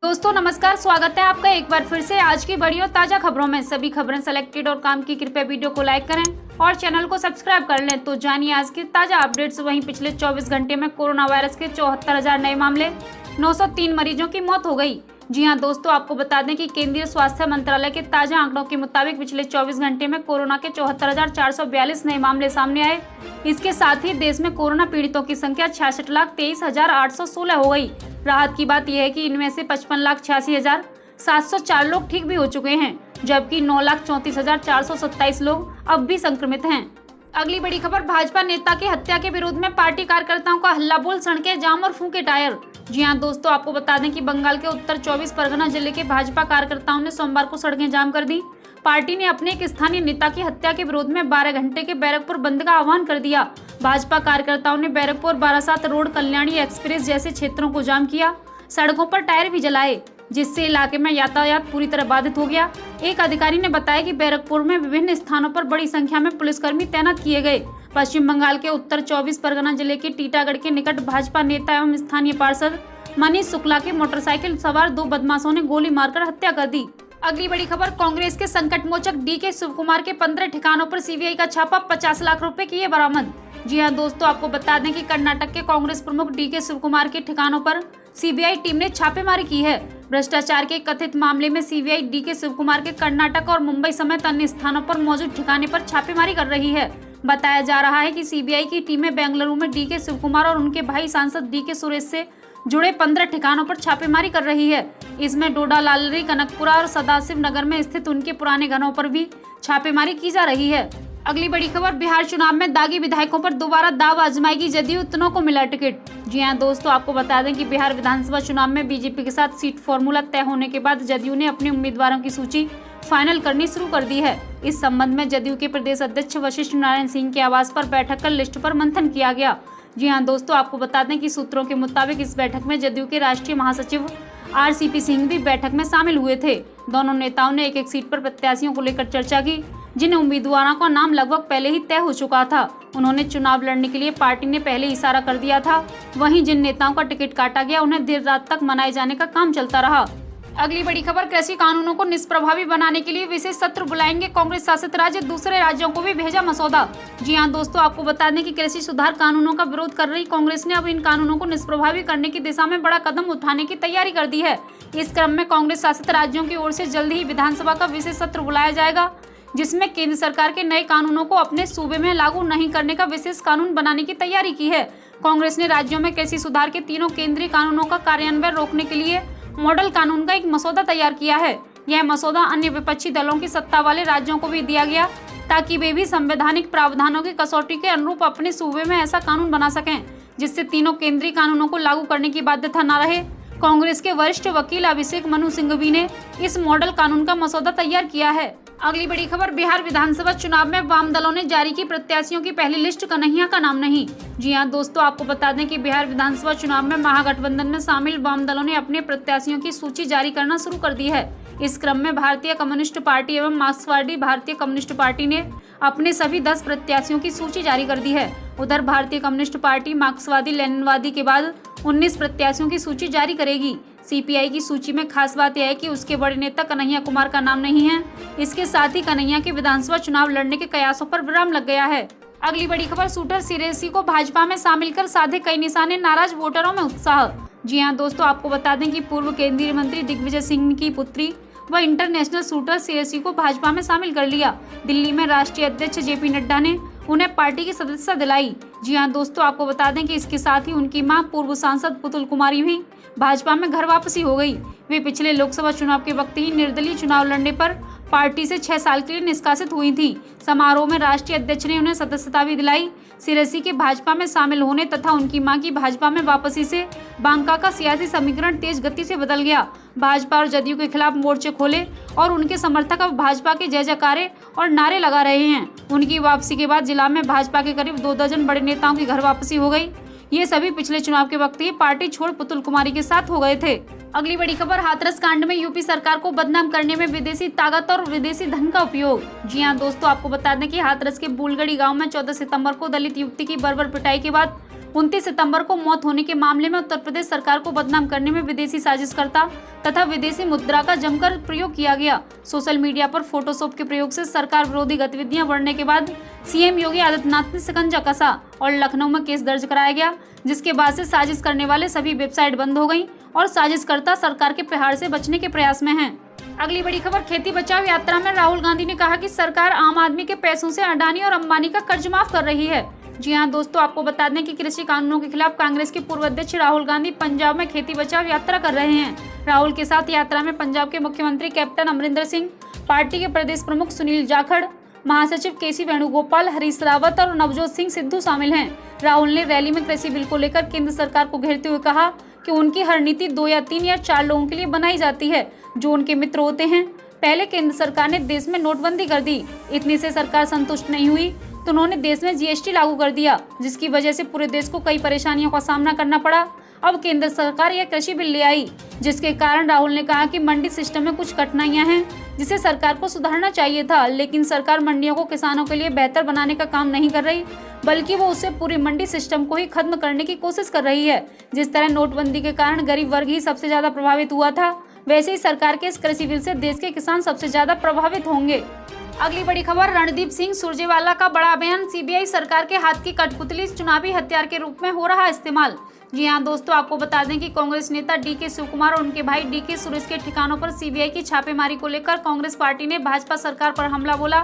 दोस्तों नमस्कार, स्वागत है आपका एक बार फिर से आज की बड़ी और ताजा खबरों में। सभी खबरें सेलेक्टेड और काम की, कृपया वीडियो को लाइक करें और चैनल को सब्सक्राइब कर लें। तो जानिए आज की ताजा अपडेट्स। वहीं पिछले 24 घंटे में कोरोना वायरस के 74,000 नए मामले, 903 मरीजों की मौत हो गई। जी हां दोस्तों, आपको बता दें कि केंद्रीय स्वास्थ्य मंत्रालय के ताजा आंकड़ों के मुताबिक पिछले 24 घंटे में कोरोना के 74,442 नए मामले सामने आए। इसके साथ ही देश में कोरोना पीड़ितों की संख्या 66,23,816 हो गई। राहत की बात यह है कि इनमें से 55,86,704 लोग ठीक भी हो चुके हैं, जबकि 9,34,427 लोग अब भी संक्रमित हैं। अगली बड़ी खबर, भाजपा नेता की हत्या के विरोध में पार्टी कार्यकर्ताओं का हल्ला बोल, सड़कें जाम और फूंके टायर। जी हां दोस्तों, आपको बता दें कि बंगाल के उत्तर 24 परगना जिले के भाजपा कार्यकर्ताओं ने सोमवार को सड़कें जाम कर दी। पार्टी ने अपने एक स्थानीय नेता की हत्या के विरोध में 12 घंटे के बैरकपुर बंद का आह्वान कर दिया। भाजपा कार्यकर्ताओं ने बैरकपुर, बारासात रोड, कल्याणी एक्सप्रेस जैसे क्षेत्रों को जाम किया। सड़कों पर टायर भी जलाए, जिससे इलाके में यातायात पूरी तरह बाधित हो गया। एक अधिकारी ने बताया कि बैरकपुर में विभिन्न स्थानों पर बड़ी संख्या में पुलिसकर्मी तैनात किए गए। पश्चिम बंगाल के उत्तर 24 परगना जिले के टीटागढ़ के निकट भाजपा नेता एवं स्थानीय पार्षद मनीष शुक्ला के मोटरसाइकिल सवार 2 बदमाशों ने गोली मारकर हत्या कर दी। अगली बड़ी खबर, कांग्रेस के संकट मोचक डीके शिवकुमार के 15 ठिकानों पर सीबीआई का छापा, 50 लाख रुपए किए बरामद। जी हां दोस्तों, आपको बता दें कि कर्नाटक के कांग्रेस प्रमुख डीके शिवकुमार के ठिकानों पर सीबीआई टीम ने छापेमारी की है। भ्रष्टाचार के कथित मामले में सीबीआई डीके शिवकुमार के कर्नाटक और मुंबई समेत अन्य स्थानों पर मौजूद ठिकाने पर छापेमारी कर रही है। बताया जा रहा है कि सीबीआई की टीमें बेंगलुरु में डीके शिवकुमार और उनके भाई सांसद डीके सुरेश से जुड़े 15 ठिकानों पर छापेमारी कर रही है। इसमें डोडा, लालरी, कनकपुरा और सदाशिव नगर में स्थित उनके पुराने घरों पर भी छापेमारी की जा रही है। अगली बड़ी खबर, बिहार चुनाव में दागी विधायकों पर दोबारा दाव आजमाएगी जदयू, इतनों को मिला टिकट। जी हां दोस्तों, आपको बता दें कि बिहार विधानसभा चुनाव में बीजेपी के साथ सीट फॉर्मूला तय होने के बाद जदयू ने अपने उम्मीदवारों की सूची फाइनल करनी शुरू कर दी है। इस संबंध में जदयू के प्रदेश अध्यक्ष वशिष्ठ नारायण सिंह के आवास पर बैठक कर लिस्ट पर मंथन किया गया। जी हां दोस्तों, आपको बता दें कि सूत्रों के मुताबिक इस बैठक में जदयू के राष्ट्रीय महासचिव आरसीपी सिंह भी बैठक में शामिल हुए थे। दोनों नेताओं ने एक सीट पर प्रत्याशियों को लेकर चर्चा की, जिन उम्मीदवारों का नाम लगभग पहले ही तय हो चुका था। उन्होंने चुनाव लड़ने के लिए पार्टी ने पहले इशारा कर दिया था। वहीं जिन नेताओं का टिकट काटा गया, उन्हें देर रात तक मनाए जाने का काम चलता रहा। अगली बड़ी खबर, कृषि कानूनों को निष्प्रभावी बनाने के लिए विशेष सत्र बुलाएंगे कांग्रेस शासित राज्य, दूसरे राज्यों को भी भेजा मसौदा। जी हां दोस्तों, आपको बता दें कि कृषि सुधार कानूनों का विरोध कर रही कांग्रेस ने अब इन कानूनों को निष्प्रभावी करने की दिशा में बड़ा कदम उठाने की तैयारी कर दी है। इस क्रम में कांग्रेस शासित राज्यों की ओर से जल्द ही विधानसभा का विशेष सत्र बुलाया जाएगा, जिसमें केंद्र सरकार के नए कानूनों को अपने सूबे में लागू नहीं करने का विशेष कानून बनाने की तैयारी की है। कांग्रेस ने राज्यों में कृषि सुधार के तीनों केंद्रीय कानूनों का कार्यान्वयन रोकने के लिए मॉडल कानून का एक मसौदा तैयार किया है। यह मसौदा अन्य विपक्षी दलों की सत्ता वाले राज्यों को भी दिया गया, ताकि वे भी संवैधानिक प्रावधानों की कसौटी के अनुरूप अपने सूबे में ऐसा कानून बना सकें, जिससे तीनों केंद्रीय कानूनों को लागू करने की बाध्यता न रहे। कांग्रेस के वरिष्ठ वकील अभिषेक मनु सिंघवी ने इस मॉडल कानून का मसौदा तैयार किया है। अगली बड़ी खबर, बिहार विधानसभा चुनाव में वाम दलों ने जारी की प्रत्याशियों की पहली लिस्ट, कन्हैया का नाम नहीं। जी हां दोस्तों, आपको बता दें कि बिहार विधानसभा चुनाव में महागठबंधन में शामिल वाम दलों ने अपने प्रत्याशियों की सूची जारी करना शुरू कर दी है। इस क्रम में भारतीय कम्युनिस्ट पार्टी एवं मार्क्सवादी भारतीय कम्युनिस्ट पार्टी ने अपने सभी 10 प्रत्याशियों की सूची जारी कर दी है। उधर भारतीय कम्युनिस्ट पार्टी मार्क्सवादी लेनिनवादी के बाद 19 प्रत्याशियों की सूची जारी करेगी। सीपीआई की सूची में खास बात यह है कि उसके बड़े नेता कन्हैया कुमार का नाम नहीं है। इसके साथ ही कन्हैया के विधानसभा चुनाव लड़ने के कयासों पर विराम लग गया है। अगली बड़ी खबर, शूटर सिरेसी को भाजपा में शामिल कर साधे कई निशाने, नाराज वोटरों में उत्साह। जी हां दोस्तों, आपको बता दें कि पूर्व केंद्रीय मंत्री दिग्विजय सिंह की पुत्री व इंटरनेशनल शूटर सिरेसी को भाजपा में शामिल कर लिया। दिल्ली में राष्ट्रीय अध्यक्ष जेपी नड्डा ने उन्हें पार्टी की सदस्यता दिलाई। जी हां दोस्तों, आपको बता दें कि इसके साथ ही उनकी मां पूर्व सांसद पुतुल कुमारी भी भाजपा में घर वापसी हो गई। वे पिछले लोकसभा चुनाव के वक्त ही निर्दलीय चुनाव लड़ने पर पार्टी से 6 साल के लिए निष्कासित हुई थी। समारोह में राष्ट्रीय अध्यक्ष ने उन्हें सदस्यता भी दिलाई। सिरेसी के भाजपा में शामिल होने तथा उनकी मां की भाजपा में वापसी से बांका का सियासी समीकरण तेज गति से बदल गया। भाजपा और जदयू के खिलाफ मोर्चे खोले और उनके समर्थक अब भाजपा के जय जयकारे और नारे लगा रहे हैं। उनकी वापसी के बाद जिला में भाजपा के करीब 2 दर्जन बड़े नेताओं की घर वापसी हो गई। ये सभी पिछले चुनाव के वक्त ही पार्टी छोड़ पुतुल कुमारी के साथ हो गए थे। अगली बड़ी खबर, हाथरस कांड में यूपी सरकार को बदनाम करने में विदेशी ताकत और विदेशी धन का उपयोग। जी हां दोस्तों, आपको बता दें कि हाथरस के बुलगड़ी गांव में 14 सितंबर को दलित युवती की बर्बर पिटाई के बाद 29 सितंबर को मौत होने के मामले में उत्तर प्रदेश सरकार को बदनाम करने में विदेशी साजिशकर्ता तथा विदेशी मुद्रा का जमकर प्रयोग किया गया। सोशल मीडिया पर फोटोशॉप के प्रयोग से सरकार विरोधी गतिविधियां बढ़ने के बाद सीएम योगी आदित्यनाथ ने शिकंजा कसा और लखनऊ में केस दर्ज कराया गया, जिसके बाद से साजिश करने वाले सभी वेबसाइट बंद हो गयी और साजिशकर्ता सरकार के प्रहार से बचने के प्रयास में हैं। अगली बड़ी खबर, खेती बचाओ यात्रा में राहुल गांधी ने कहा कि सरकार आम आदमी के पैसों से अडानी और अंबानी का कर्ज माफ कर रही है। जी हां दोस्तों, आपको बता दें कि कृषि कानूनों के खिलाफ कांग्रेस के पूर्व अध्यक्ष राहुल गांधी पंजाब में खेती बचाओ यात्रा कर रहे हैं। राहुल के साथ यात्रा में पंजाब के मुख्यमंत्री कैप्टन अमरिंदर सिंह, पार्टी के प्रदेश प्रमुख सुनील जाखड़, महासचिव केसी वेणुगोपाल, हरीश रावत और नवजोत सिंह सिद्धू शामिल हैं। राहुल ने रैली में कृषि बिल को लेकर केंद्र सरकार को घेरते हुए कहा कि उनकी हर नीति 2 या 3 या 4 लोगों के लिए बनाई जाती है जो उनके मित्र होते हैं। पहले केंद्र सरकार ने देश में नोटबंदी कर दी, इतने से सरकार संतुष्ट नहीं हुई तो उन्होंने देश में जीएसटी लागू कर दिया, जिसकी वजह से पूरे देश को कई परेशानियों का सामना करना पड़ा। अब केंद्र सरकार यह कृषि बिल ले आई, जिसके कारण राहुल ने कहा कि मंडी सिस्टम में कुछ कठिनाइयां हैं जिसे सरकार को सुधारना चाहिए था, लेकिन सरकार मंडियों को किसानों के लिए बेहतर बनाने का काम नहीं कर रही, बल्कि वो उससे पूरी मंडी सिस्टम को ही खत्म करने की कोशिश कर रही है। जिस तरह नोटबंदी के कारण गरीब वर्ग ही सबसे ज्यादा प्रभावित हुआ था, वैसे ही सरकार के इस कृषि बिल से देश के किसान सबसे ज्यादा प्रभावित होंगे। अगली बड़ी खबर, रणदीप सिंह सुरजेवाला का बड़ा बयान, सीबीआई सरकार के हाथ की कठपुतली चुनावी हथियार के रूप में हो रहा इस्तेमाल। जी हां दोस्तों, आपको बता दें कि कांग्रेस नेता डीके शिवकुमार और उनके भाई डीके सुरेश के ठिकानों पर सीबीआई की छापेमारी को लेकर कांग्रेस पार्टी ने भाजपा सरकार पर हमला बोला।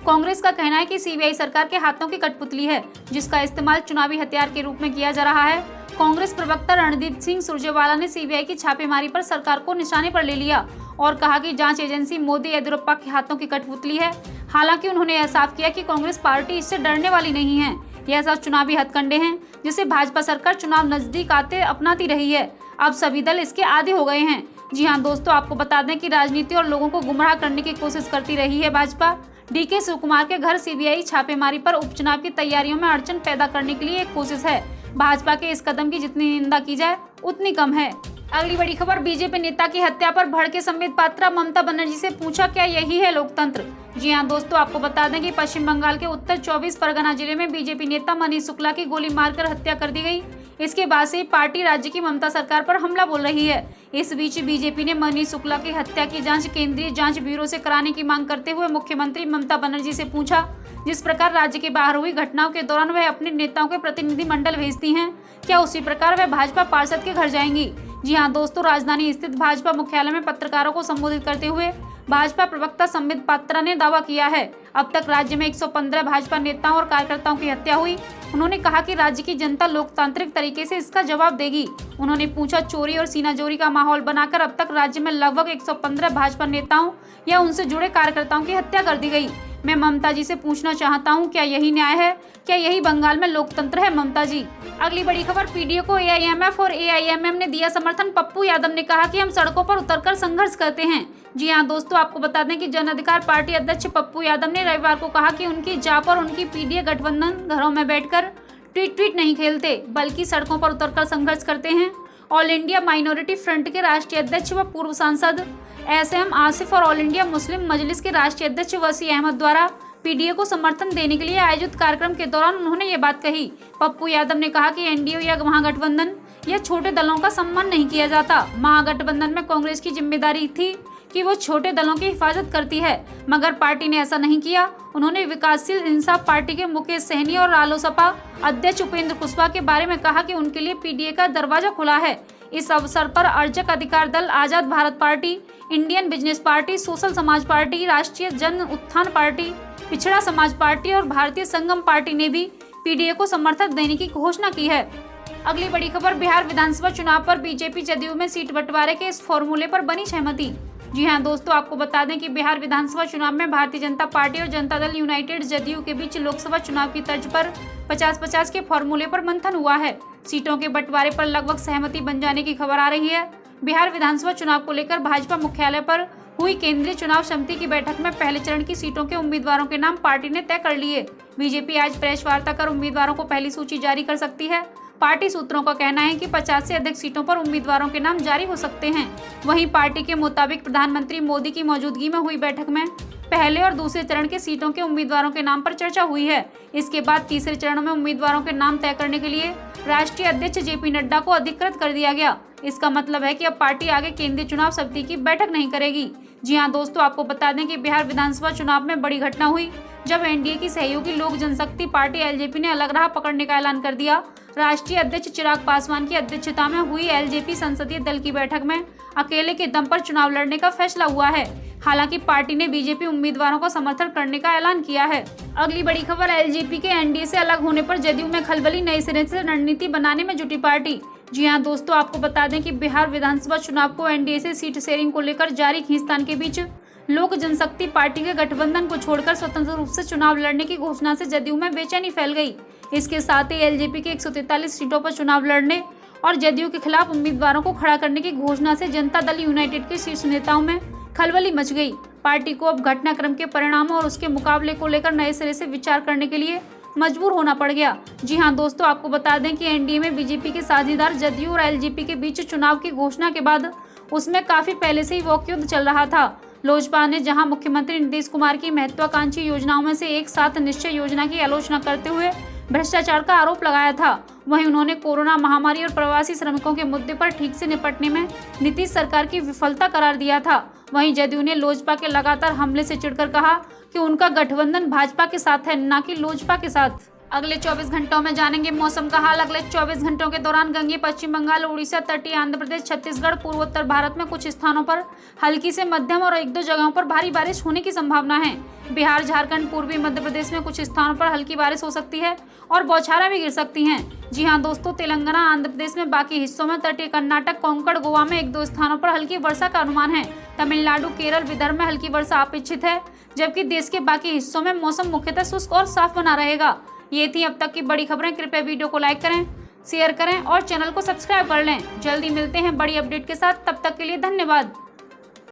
कांग्रेस का कहना है कि सीबीआई सरकार के हाथों की कठपुतली है, जिसका इस्तेमाल चुनावी हथियार के रूप में किया जा रहा है। कांग्रेस प्रवक्ता रणदीप सिंह सुरजेवाला ने सीबीआई की छापेमारी पर सरकार को निशाने पर ले लिया और कहा कि जांच एजेंसी मोदी येदियुरप्पा के हाथों की कठपुतली है। हालांकि उन्होंने यह साफ किया कि कांग्रेस पार्टी इससे डरने वाली नहीं है। यह सब चुनावी हथकंडे हैं जिसे भाजपा सरकार चुनाव नजदीक आते अपनाती रही है। अब सभी दल इसके आदी हो गए हैं। जी हां दोस्तों, आपको बता दें कि राजनीति और लोगों को गुमराह करने की कोशिश करती रही है भाजपा। डीके शिवकुमार के घर सीबीआई छापेमारी पर उपचुनाव की तैयारियों में अड़चन पैदा करने के लिए एक कोशिश है। भाजपा के इस कदम की जितनी निंदा की जाए उतनी कम है। अगली बड़ी खबर, बीजेपी नेता की हत्या पर भड़के संबित पात्रा, ममता बनर्जी से पूछा क्या यही है लोकतंत्र। जी हां दोस्तों, आपको बता दें कि पश्चिम बंगाल के उत्तर 24 परगना जिले में बीजेपी नेता मनीष शुक्ला की गोली मारकर हत्या कर दी गई। इसके बाद से पार्टी राज्य की ममता सरकार पर हमला बोल रही है। इस बीच बीजेपी ने मनीष शुक्ला की हत्या की जांच केंद्रीय जांच ब्यूरो से कराने की मांग करते हुए मुख्यमंत्री ममता बनर्जी से पूछा, जिस प्रकार राज्य के बाहर हुई घटनाओं के दौरान वह अपने नेताओं के प्रतिनिधिमंडल भेजती हैं, क्या उसी प्रकार वह भाजपा पार्षद के घर जाएंगी। जी हां दोस्तों, राजधानी स्थित भाजपा मुख्यालय में पत्रकारों को संबोधित करते हुए भाजपा प्रवक्ता संबित पात्रा ने दावा किया है अब तक राज्य में 115 भाजपा नेताओं और कार्यकर्ताओं की हत्या हुई। उन्होंने कहा कि राज्य की जनता लोकतांत्रिक तरीके से इसका जवाब देगी। उन्होंने पूछा, चोरी और सीनाजोरी का माहौल बनाकर अब तक राज्य में लगभग 115 भाजपा नेताओं या उनसे जुड़े कार्यकर्ताओं की हत्या कर दी गई। मैं ममता जी से पूछना चाहता हूं, क्या यही न्याय है? क्या यही बंगाल में लोकतंत्र है ममता जी? अगली बड़ी खबर, पीडीए को एआईएमएफ और एआईएमएम ने दिया समर्थन। पप्पू यादव ने कहा कि हम सड़कों पर उतरकर संघर्ष करते हैं। जी हां दोस्तों, आपको बता दें कि जन अधिकार पार्टी अध्यक्ष पप्पू यादव ने रविवार को कहा कि उनकी जाप और उनकी पीडीए गठबंधन घरों में बैठकर ट्वीट नहीं खेलते, बल्कि सड़कों पर उतरकर संघर्ष करते हैं। ऑल इंडिया माइनॉरिटी फ्रंट के राष्ट्रीय अध्यक्ष व पूर्व सांसद एसएम आसिफ और ऑल इंडिया मुस्लिम मजलिस के राष्ट्रीय अध्यक्ष वसी अहमद द्वारा पीडीए को समर्थन देने के लिए आयोजित कार्यक्रम के दौरान उन्होंने ये बात कही। पप्पू यादव ने कहा कि एनडीए या महागठबंधन या छोटे दलों का सम्मान नहीं किया जाता। महागठबंधन में कांग्रेस की जिम्मेदारी थी कि वो छोटे दलों की हिफाजत करती है, मगर पार्टी ने ऐसा नहीं किया। उन्होंने विकासशील इंसाफ पार्टी के मुकेश सहनी और रालोसपा अध्यक्ष उपेंद्र कुशवाहा के बारे में कहा कि उनके लिए पीडीए का दरवाजा खुला है। इस अवसर पर Arjak Adhikar Dal, Azad Bharat party, Indian business party, social Samaj party, Rashtriya Jan उत्थान पार्टी, पिछड़ा समाज पार्टी और भारतीय संगम पार्टी ने भी पीडीए को समर्थन देने की घोषणा की है। अगली बड़ी खबर, बिहार विधानसभा चुनाव पर बीजेपी जदयू में सीट बंटवारे के इस फॉर्मूले पर बनी सहमति। जी हां दोस्तों, आपको बता दें कि बिहार विधानसभा चुनाव में भारतीय जनता पार्टी और जनता दल यूनाइटेड जदयू के बीच लोकसभा चुनाव की तर्ज पर 50-50 के फॉर्मूले पर मंथन हुआ है। सीटों के बंटवारे पर लगभग सहमति बन जाने की खबर आ रही है। बिहार विधानसभा चुनाव को लेकर भाजपा मुख्यालय पर हुई केंद्रीय चुनाव समिति की बैठक में पहले चरण की सीटों के उम्मीदवारों के नाम पार्टी ने तय कर लिए। बीजेपी आज प्रेस वार्ता कर उम्मीदवारों को पहली सूची जारी कर सकती है। पार्टी सूत्रों का कहना है कि 50 से अधिक सीटों पर उम्मीदवारों के नाम जारी हो सकते हैं। वहीं पार्टी के मुताबिक प्रधानमंत्री मोदी की मौजूदगी में हुई बैठक में पहले और दूसरे चरण के सीटों के उम्मीदवारों के नाम पर चर्चा हुई है। इसके बाद तीसरे चरण में उम्मीदवारों के नाम तय करने के लिए राष्ट्रीय अध्यक्ष जेपी नड्डा को अधिकृत कर दिया गया। इसका मतलब है कि अब पार्टी आगे केंद्रीय चुनाव समिति की बैठक नहीं करेगी। जी हां दोस्तों, आपको बता दें कि बिहार विधानसभा चुनाव में बड़ी घटना हुई जब एनडीए की सहयोगी लोक जनशक्ति पार्टी एलजेपी ने अलग राह पकड़ने का ऐलान कर दिया। राष्ट्रीय अध्यक्ष चिराग पासवान की अध्यक्षता में हुई एलजेपी संसदीय दल की बैठक में अकेले के दम पर चुनाव लड़ने का फैसला हुआ है। हालांकि पार्टी ने बीजेपी उम्मीदवारों का समर्थन करने का ऐलान किया है। अगली बड़ी खबर, एलजेपी के एनडीए से अलग होने पर जदयू में खलबली, नए सिरे से रणनीति बनाने में जुटी पार्टी। जी हां दोस्तों, आपको बता दें कि बिहार विधानसभा चुनाव को एनडीए से सीट शेयरिंग को लेकर जारी खींचतान के बीच लोक जनशक्ति पार्टी के गठबंधन को छोड़कर स्वतंत्र रूप से चुनाव लड़ने की घोषणा से जदयू में बेचैनी फैल गई। इसके साथ ही एलजेपी के 143 सीटों पर चुनाव लड़ने और जदयू के खिलाफ उम्मीदवारों को खड़ा करने की घोषणा से जनता दल यूनाइटेड के शीर्ष नेताओं में खलबली मच गई। पार्टी को अब घटनाक्रम के परिणामों और उसके मुकाबले को लेकर नए सिरे से विचार करने के लिए मजबूर होना पड़ गया। जी हां दोस्तों, आपको बता दें कि एनडीए में बीजेपी के साझेदार जदयू और एलजेपी के बीच चुनाव की घोषणा के बाद उसमें काफी पहले से ही वॉकयुद्ध चल रहा था। लोजपा ने जहां मुख्यमंत्री नीतीश कुमार की महत्वाकांक्षी योजनाओं में से एक साथ निश्चय योजना की आलोचना करते हुए भ्रष्टाचार का आरोप लगाया था, वहीं उन्होंने कोरोना महामारी और प्रवासी श्रमिकों के मुद्दे पर ठीक से निपटने में नीतीश सरकार की विफलता करार दिया था। वहीं जदयू ने लोजपा के लगातार हमले से चिढ़कर कहा कि उनका गठबंधन भाजपा के साथ है, न कि लोजपा के साथ। अगले 24 घंटों में जानेंगे मौसम का हाल। अगले 24 घंटों के दौरान गंगे, पश्चिम बंगाल, उड़ीसा, तटीय आंध्र प्रदेश, छत्तीसगढ़, पूर्वोत्तर भारत में कुछ स्थानों पर हल्की से मध्यम और 1-2 जगहों पर भारी बारिश होने की संभावना है। बिहार, झारखंड, पूर्वी मध्य प्रदेश में कुछ स्थानों पर हल्की बारिश हो सकती है और बौछारें भी गिर सकती हैं। जी हां दोस्तों, तेलंगाना, आंध्र प्रदेश में बाकी हिस्सों में, तटीय कर्नाटक, कोंकण, गोवा में 1-2 स्थानों पर हल्की वर्षा का अनुमान है। तमिलनाडु, केरल, विदर्भ में हल्की वर्षा अपेक्षित है, जबकि देश के बाकी हिस्सों में मौसम मुख्यतः शुष्क और साफ बना रहेगा। ये थी अब तक की बड़ी खबरें। कृपया वीडियो को लाइक करें, शेयर करें और चैनल को सब्सक्राइब कर लें। जल्दी मिलते हैं बड़ी अपडेट के साथ, तब तक के लिए धन्यवाद।